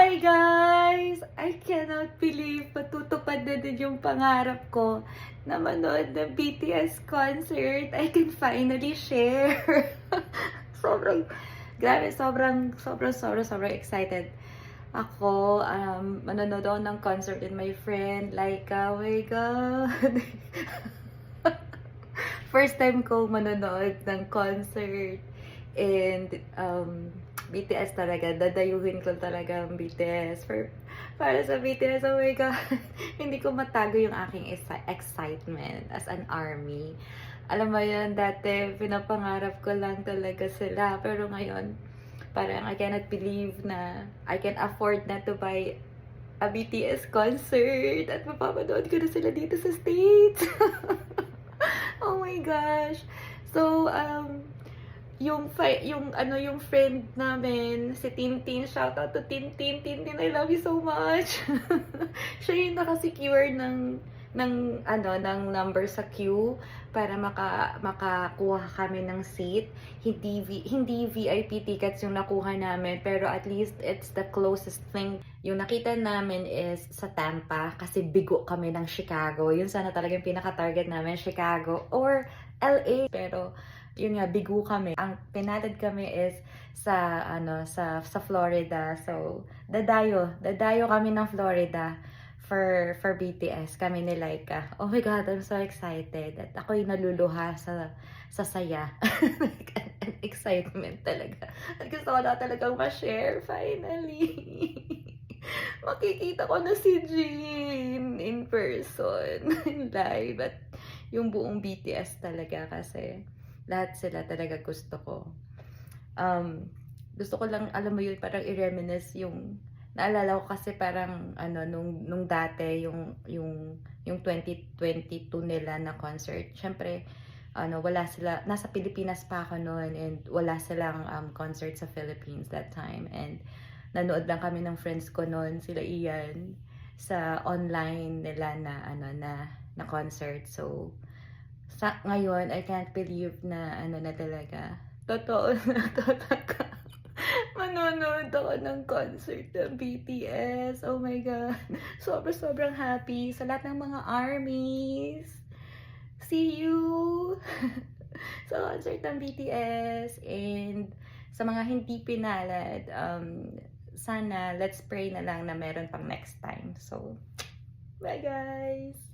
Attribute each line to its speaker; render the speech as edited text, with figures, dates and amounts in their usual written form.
Speaker 1: Hi guys! I cannot believe matutupad na din yung pangarap ko na manood ng BTS concert. I can finally share. sobrang, grabe, sobrang excited ako. Manonood ako ng concert with my friend. Like, oh my God! First time ko manonood ng concert. And, BTS talaga, dadayuhin ko talaga ang BTS. Para sa BTS, oh my God, hindi ko matago yung aking excitement as an ARMY. Alam mo yun, dati pinapangarap ko lang talaga sila. Pero ngayon, parang I cannot believe na I can afford na to buy a BTS concert. At mapapanood ko na sila dito sa States. Oh my gosh. So, yung friend namin, si Tintin, shout out to Tintin. Tintin, I love you so much. Siya yung nakasecure ng number sa queue para makakuha kami ng seat. Hindi VIP tickets yung nakuha namin, pero at least it's the closest thing. Yung nakita namin is sa Tampa kasi bigo kami ng Chicago. Yun sana talagang pinaka-target namin, Chicago or LA. Pero yun nga, bigo kami. Ang pinalad kami is sa Florida. So, dadayo kami ng Florida for BTS. Kami ni Laika. Oh my God, I'm so excited. At ako'y naluluha sa saya. Like, an excitement talaga. At gusto ko na talagang ma-share finally. Makikita ko na si Jin in person, in live. At yung buong BTS talaga kasi lahat sila talaga gusto ko. Gusto ko lang, alam mo yun, parang i-reminisce yung, naalala ko kasi parang, nung dati, yung 2022 nila na concert. Syempre, wala sila, nasa Pilipinas pa ako noon and wala silang concert sa Philippines that time. And nanood lang kami ng friends ko noon, sila Ian, sa online nila na concert. So, ngayon, I can't believe na na talaga. Totoo na talaga. Manonood ako ng concert ng BTS. Oh my God. Sobrang happy sa lahat ng mga ARMYs. See you sa concert ng BTS. And sa mga hindi pinalad, sana let's pray na lang na meron pang next time. So, bye guys!